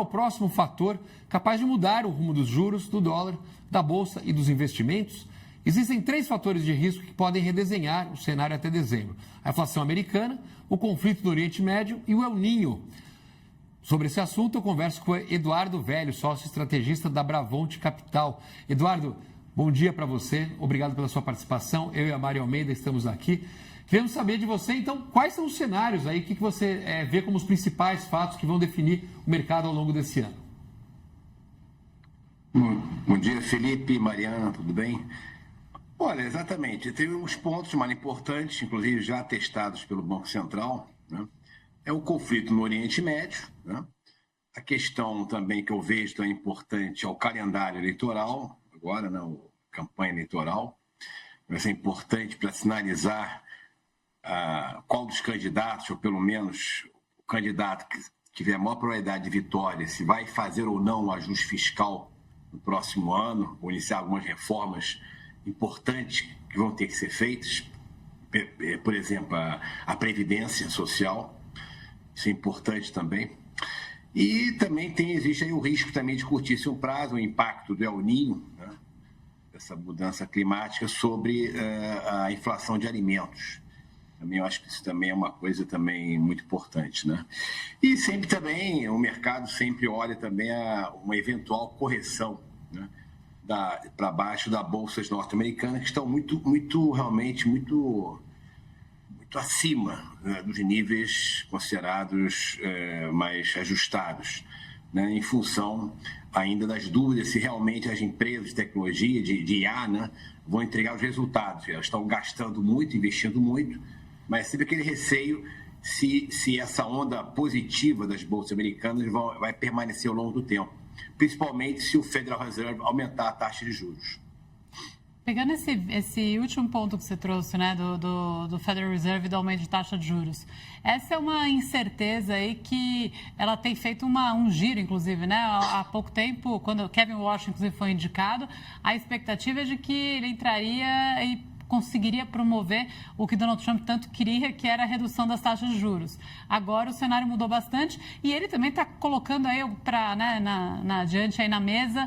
o próximo fator capaz de mudar o rumo dos juros, do dólar, da bolsa e dos investimentos? Existem 3 fatores de risco que podem redesenhar o cenário até dezembro: a inflação americana, o conflito do Oriente Médio e o El Niño. Sobre esse assunto, eu converso com o Eduardo Velho, sócio estrategista da Bravonte Capital. Eduardo, bom dia para você. Obrigado pela sua participação. Eu e a Mari Almeida estamos aqui. Queremos saber de você, então, quais são os cenários aí, o que você vê como os principais fatos que vão definir o mercado ao longo desse ano? Bom dia, Felipe, Mariana, tudo bem? Olha, exatamente. Tem uns pontos mais importantes, inclusive já testados pelo Banco Central, né? É o conflito no Oriente Médio, né? A questão também que eu vejo tão importante é o calendário eleitoral, agora, né? A campanha eleitoral. Vai ser importante para sinalizar qual dos candidatos, ou pelo menos o candidato que tiver a maior probabilidade de vitória, se vai fazer ou não o ajuste fiscal no próximo ano, ou iniciar algumas reformas importantes que vão ter que ser feitas, por exemplo, a Previdência Social, isso é importante também. E também existe aí o risco também de curtíssimo prazo, o impacto do El Niño, né, dessa mudança climática sobre a inflação de alimentos. Também eu acho que isso também é uma coisa também muito importante, né? E sempre também, o mercado sempre olha também uma eventual correção, né, para baixo da bolsas norte-americanas, que estão realmente muito acima, né, dos níveis considerados mais ajustados, né, em função ainda das dúvidas se realmente as empresas de tecnologia, de IA, né, vão entregar os resultados. Elas estão gastando muito, investindo muito, mas sempre aquele receio se essa onda positiva das bolsas americanas vai permanecer ao longo do tempo, principalmente se o Federal Reserve aumentar a taxa de juros. Pegando esse último ponto que você trouxe, né, do Federal Reserve e do aumento de taxa de juros, essa é uma incerteza aí que ela tem feito um giro, inclusive, né? Há pouco tempo, quando Kevin Warsh, inclusive, foi indicado, a expectativa é de que ele entraria e conseguiria promover o que Donald Trump tanto queria, que era a redução das taxas de juros. Agora o cenário mudou bastante e ele também está colocando aí adiante aí na mesa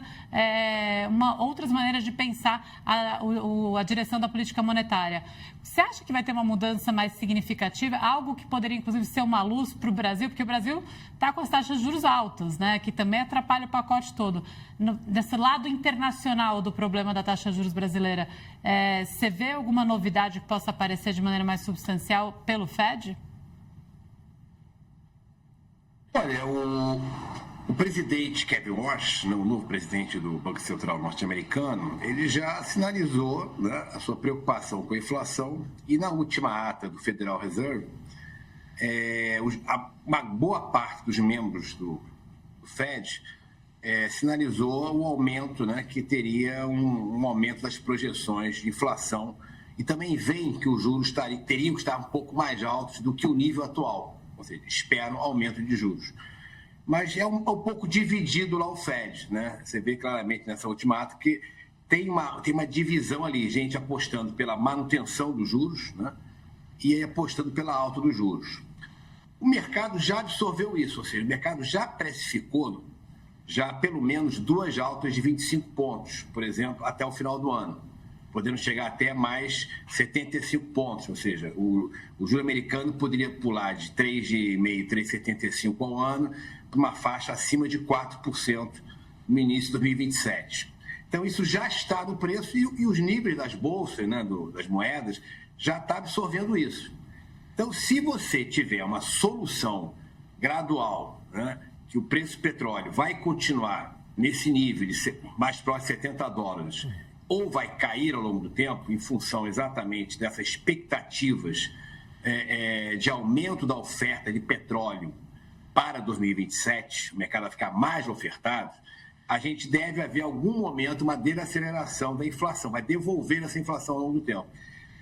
outras maneiras de pensar a direção da política monetária. Você acha que vai ter uma mudança mais significativa, algo que poderia inclusive ser uma luz para o Brasil, porque o Brasil está com as taxas de juros altas, né, que também atrapalha o pacote todo. Desse lado internacional do problema da taxa de juros brasileira, você vê alguma novidade que possa aparecer de maneira mais substancial pelo Fed? Olha, o presidente Kevin Warsh, o novo presidente do Banco Central norte-americano, ele já sinalizou, né, a sua preocupação com a inflação e na última ata do Federal Reserve, uma boa parte dos membros do Fed sinalizou o aumento, né, que teria um aumento das projeções de inflação e também veem que os juros teriam que estar um pouco mais altos do que o nível atual, ou seja, esperam aumento de juros. Mas é um pouco dividido lá o Fed, né? Você vê claramente nessa última ata que tem uma divisão ali, gente apostando pela manutenção dos juros, né, e apostando pela alta dos juros. O mercado já absorveu isso, ou seja, o mercado já precificou pelo menos 2 altas de 25 pontos, por exemplo, até o final do ano, podendo chegar até mais 75 pontos, ou seja, o juro americano poderia pular de 3,5%, 3,75% ao ano para uma faixa acima de 4% no início de 2027. Então, isso já está no preço e os níveis das bolsas, né, das moedas, já está absorvendo isso. Então, se você tiver uma solução gradual, né, que o preço do petróleo vai continuar nesse nível de mais próximo de $70, ou vai cair ao longo do tempo, em função exatamente dessas expectativas de aumento da oferta de petróleo para 2027, o mercado vai ficar mais ofertado, a gente deve haver algum momento uma desaceleração da inflação, vai devolver essa inflação ao longo do tempo.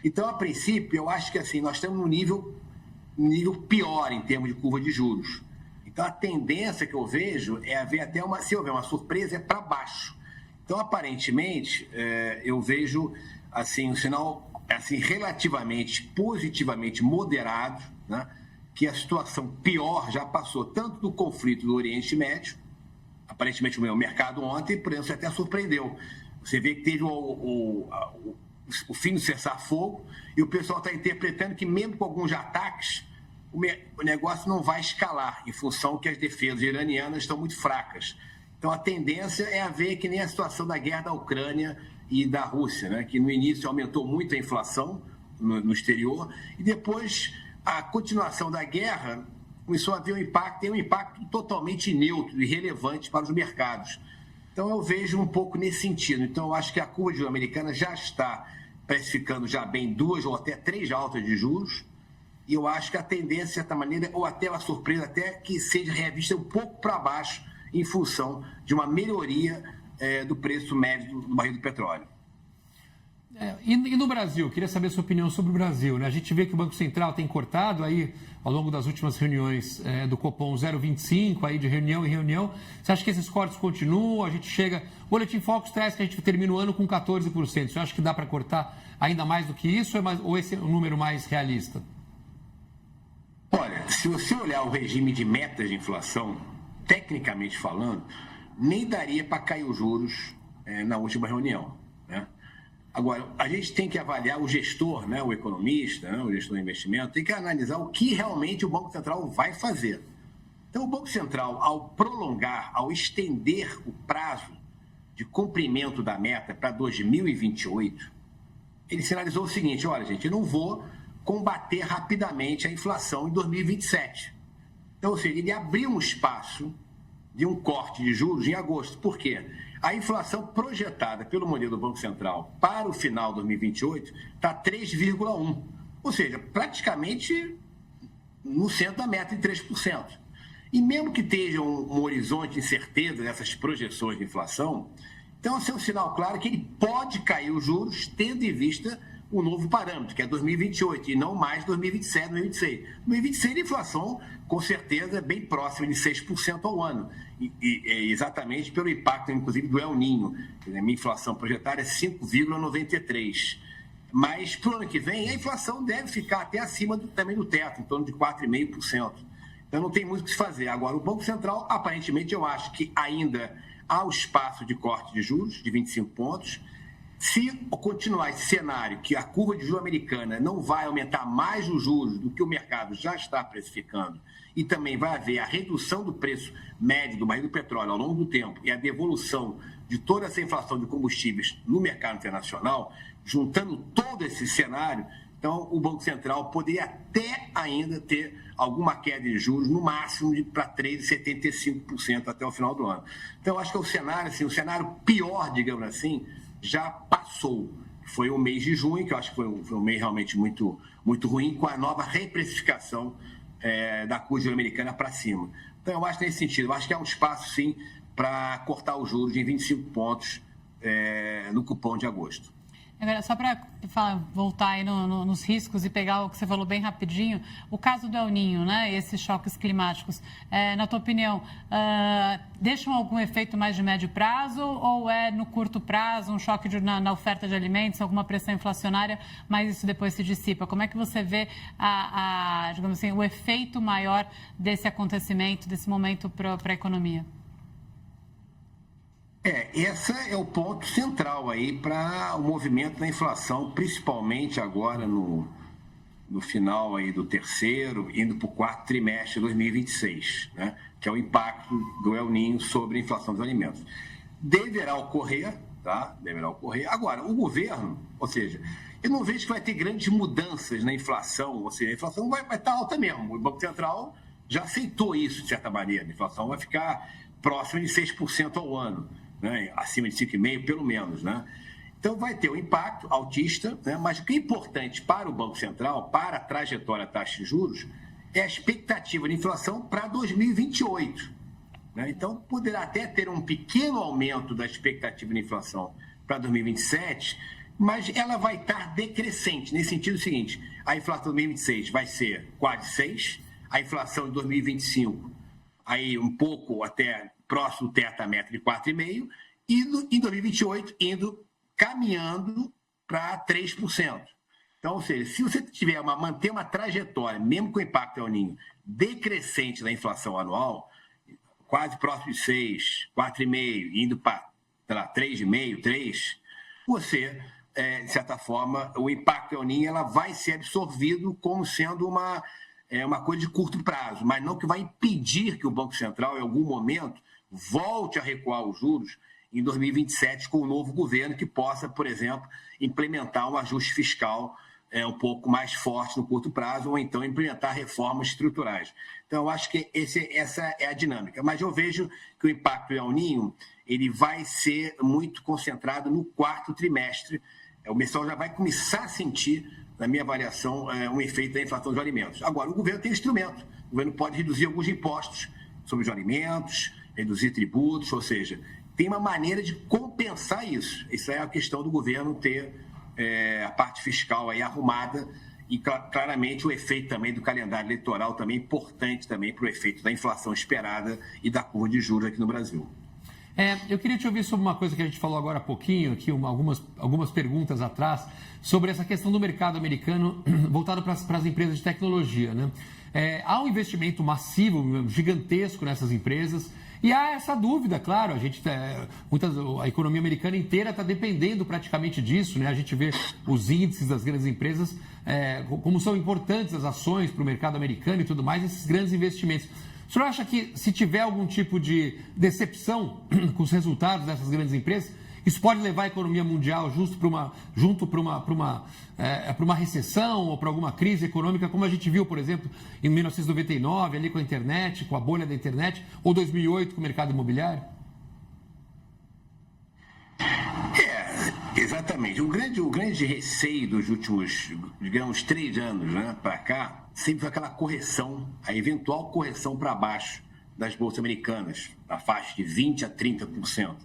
Então, a princípio, eu acho que assim, nós estamos num nível pior em termos de curva de juros. Então, a tendência que eu vejo é haver até se houver uma surpresa, é para baixo. Então, aparentemente, eu vejo assim, um sinal assim, relativamente, positivamente moderado, né, que a situação pior já passou, tanto do conflito do Oriente Médio, aparentemente o mercado ontem, por exemplo, até surpreendeu. Você vê que teve o fim do cessar-fogo e o pessoal está interpretando que mesmo com alguns ataques, o negócio não vai escalar em função que as defesas iranianas estão muito fracas. Então a tendência é haver que nem a situação da guerra da Ucrânia e da Rússia, né? Que no início aumentou muito a inflação no exterior e depois a continuação da guerra começou a ter tem um impacto totalmente neutro e irrelevante para os mercados. Então eu vejo um pouco nesse sentido. Então eu acho que a curva de juros americana já está precificando já bem 2 ou até 3 altas de juros e eu acho que a tendência, de certa maneira, ou até uma surpresa, até que seja revista um pouco para baixo em função de uma melhoria do preço médio do barril do petróleo. E no Brasil? Queria saber a sua opinião sobre o Brasil, né? A gente vê que o Banco Central tem cortado aí, ao longo das últimas reuniões do Copom, 0,25 aí de reunião em reunião. Você acha que esses cortes continuam? A gente chega... O Boletim Focus traz que a gente termina o ano com 14%. Você acha que dá para cortar ainda mais do que isso ou esse é um número mais realista? Olha, se você olhar o regime de metas de inflação, tecnicamente falando, nem daria para cair os juros na última reunião, né? Agora, a gente tem que avaliar o gestor, né, o economista, né, o gestor de investimento, tem que analisar o que realmente o Banco Central vai fazer. Então, o Banco Central, ao prolongar, ao estender o prazo de cumprimento da meta para 2028, ele sinalizou o seguinte: olha, gente, eu não vou combater rapidamente a inflação em 2027. Então, ou seja, ele abriu um espaço de um corte de juros em agosto. Por quê? A inflação projetada pelo modelo do Banco Central para o final de 2028 está 3,1%. Ou seja, praticamente no centro da meta de 3%. E mesmo que esteja um horizonte de incerteza dessas projeções de inflação, então esse é um sinal claro que ele pode cair os juros tendo em vista o novo parâmetro, que é 2028, e não mais 2027, 2026. 2026 a inflação, com certeza, é bem próxima de 6% ao ano. E exatamente pelo impacto, inclusive, do El Niño. A minha inflação projetada é 5,93%. Mas, para o ano que vem, a inflação deve ficar até acima também do teto, em torno de 4,5%. Então, não tem muito o que se fazer. Agora, o Banco Central, aparentemente, eu acho que ainda há o espaço de corte de juros, de 25 pontos. Se continuar esse cenário, que a curva de juros americana não vai aumentar mais os juros do que o mercado já está precificando, e também vai haver a redução do preço médio do barril do petróleo ao longo do tempo e a devolução de toda essa inflação de combustíveis no mercado internacional, juntando todo esse cenário, então o Banco Central poderia até ainda ter alguma queda de juros, no máximo para 3,75% até o final do ano. Então, eu acho que é o cenário, assim, o cenário pior, digamos assim, já passou. Foi o mês de junho, que eu acho que foi um mês realmente muito, muito ruim, com a nova reprecificação da curva americana para cima. Então, eu acho nesse sentido, eu acho que há um espaço, sim, para cortar os juros em 25 pontos no cupom de agosto. Agora, só para voltar aí nos riscos e pegar o que você falou bem rapidinho, o caso do El Niño, né, esses choques climáticos, na tua opinião, deixam algum efeito mais de médio prazo ou é no curto prazo um choque na oferta de alimentos, alguma pressão inflacionária, mas isso depois se dissipa? Como é que você vê digamos assim, o efeito maior desse acontecimento, desse momento para a economia? Esse é o ponto central aí para o movimento da inflação, principalmente agora no final aí do terceiro, indo para o quarto trimestre de 2026, né? Que é o impacto do El Niño sobre a inflação dos alimentos. Deverá ocorrer, tá? Deverá ocorrer. Agora, o governo, ou seja, eu não vejo que vai ter grandes mudanças na inflação, ou seja, a inflação vai estar alta mesmo. O Banco Central já aceitou isso, de certa maneira. A inflação vai ficar próxima de 6% ao ano. Né, acima de 5,5% pelo menos, né? Então vai ter um impacto altista, né? Mas o que é importante para o Banco Central, para a trajetória da taxa de juros, é a expectativa de inflação para 2028. Né? Então poderá até ter um pequeno aumento da expectativa de inflação para 2027, mas ela vai estar decrescente, nesse sentido seguinte: a inflação de 2026 vai ser quase 6%, a inflação de 2025 aí um pouco até próximo do teto da meta de 4,5%, e em 2028 caminhando para 3%. Então, ou seja, se você manter uma trajetória, mesmo com o impacto El Niño, decrescente da inflação anual, quase próximo de 6, 4,5, indo para 3,5, 3, você, de certa forma, o impacto El Niño ela vai ser absorvido como sendo uma coisa de curto prazo, mas não que vai impedir que o Banco Central, em algum momento, volte a recuar os juros em 2027 com o novo governo que possa, por exemplo, implementar um ajuste fiscal um pouco mais forte no curto prazo ou então implementar reformas estruturais. Então, eu acho que essa é a dinâmica. Mas eu vejo que o impacto do El Niño ele vai ser muito concentrado no quarto trimestre. O pessoal já vai começar a sentir, na minha avaliação, um efeito da inflação dos alimentos. Agora, o governo tem instrumento. O governo pode reduzir alguns impostos sobre os alimentos, reduzir tributos, ou seja, tem uma maneira de compensar isso. Isso é a questão do governo ter a parte fiscal aí arrumada e claramente o efeito também do calendário eleitoral também é importante também para o efeito da inflação esperada e da curva de juros aqui no Brasil. Eu queria te ouvir sobre uma coisa que a gente falou agora há pouquinho, aqui algumas perguntas atrás, sobre essa questão do mercado americano voltado para as empresas de tecnologia, né? Há um investimento massivo, gigantesco nessas empresas. E há essa dúvida, claro, a economia americana inteira está dependendo praticamente disso, né? A gente vê os índices das grandes empresas, como são importantes as ações para o mercado americano e tudo mais, esses grandes investimentos. O senhor acha que se tiver algum tipo de decepção com os resultados dessas grandes empresas, isso pode levar a economia mundial junto para uma recessão ou para alguma crise econômica, como a gente viu, por exemplo, em 1999, ali com a internet, com a bolha da internet, ou 2008 com o mercado imobiliário? Exatamente. O grande receio dos últimos, digamos, 3 anos, né, para cá, sempre foi aquela correção, a eventual correção para baixo das bolsas americanas, na faixa de 20% a 30%.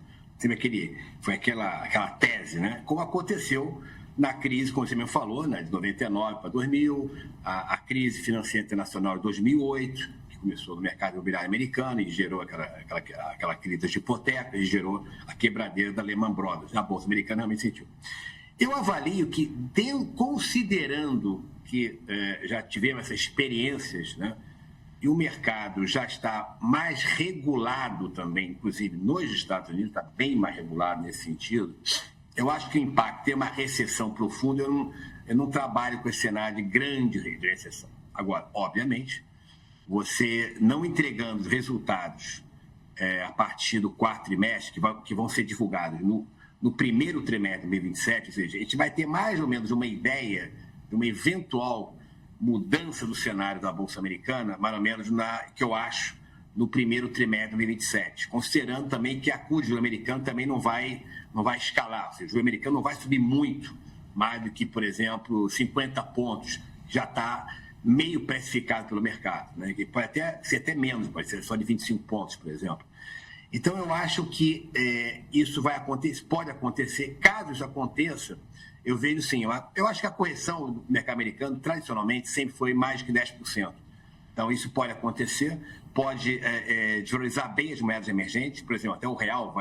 Foi aquela tese, né? Como aconteceu na crise, como você me falou, né, de 99 para 2000, a crise financeira internacional de 2008, que começou no mercado imobiliário americano e gerou aquela crise de hipoteca e gerou a quebradeira da Lehman Brothers. A bolsa americana realmente sentiu. Eu avalio que, considerando que já tivemos essas experiências, né, e o mercado já está mais regulado também, inclusive nos Estados Unidos, está bem mais regulado nesse sentido, eu acho que o impacto tem uma recessão profunda, eu não trabalho com esse cenário de grande recessão. Agora, obviamente, você não entregando os resultados a partir do quarto trimestre, que vão ser divulgados no primeiro trimestre de 2027, ou seja, a gente vai ter mais ou menos uma ideia de uma eventual mudança do cenário da Bolsa Americana, mais ou menos que eu acho, no primeiro trimestre de 2027, considerando também que a curva de juros americano também não vai escalar, ou seja, o juro americano não vai subir muito, mais do que, por exemplo, 50 pontos, já está meio precificado pelo mercado, né? Que pode ser até menos, pode ser só de 25 pontos, por exemplo. Então, eu acho que isso pode acontecer. Caso isso aconteça, eu vejo sim, eu acho que a correção do mercado americano, tradicionalmente, sempre foi mais de 10%. Então, isso pode acontecer, pode desvalorizar bem as moedas emergentes, por exemplo, até o real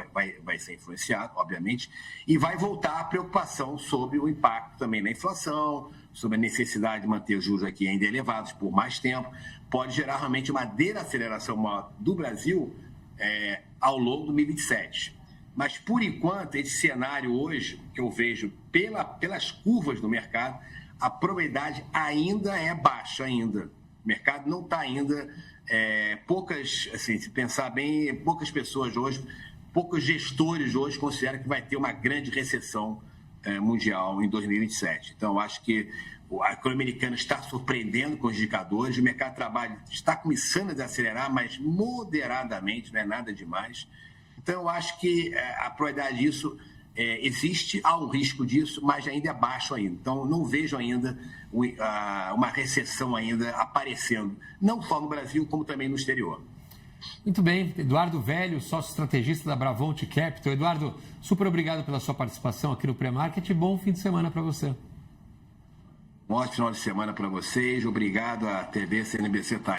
vai ser influenciado, obviamente, e vai voltar a preocupação sobre o impacto também na inflação, sobre a necessidade de manter os juros aqui ainda elevados por mais tempo, pode gerar realmente uma desaceleração maior do Brasil ao longo de 2027. Mas, por enquanto, esse cenário hoje, que eu vejo pelas curvas do mercado, a probabilidade ainda é baixa ainda. O mercado não está ainda... poucas, assim, se pensar bem, poucas pessoas hoje, poucos gestores hoje consideram que vai ter uma grande recessão mundial em 2027. Então, eu acho que a economia americana está surpreendendo com os indicadores, o mercado de trabalho está começando a desacelerar, mas moderadamente, não é nada demais. Então, eu acho que a probabilidade disso existe, há um risco disso, mas ainda é baixo ainda. Então, não vejo ainda uma recessão ainda aparecendo, não só no Brasil, como também no exterior. Muito bem. Eduardo Velho, sócio estrategista da Bravonte Capital. Eduardo, super obrigado pela sua participação aqui no Pré-Market e bom fim de semana para você. Um ótimo final de semana para vocês. Obrigado à TV CNBC Time.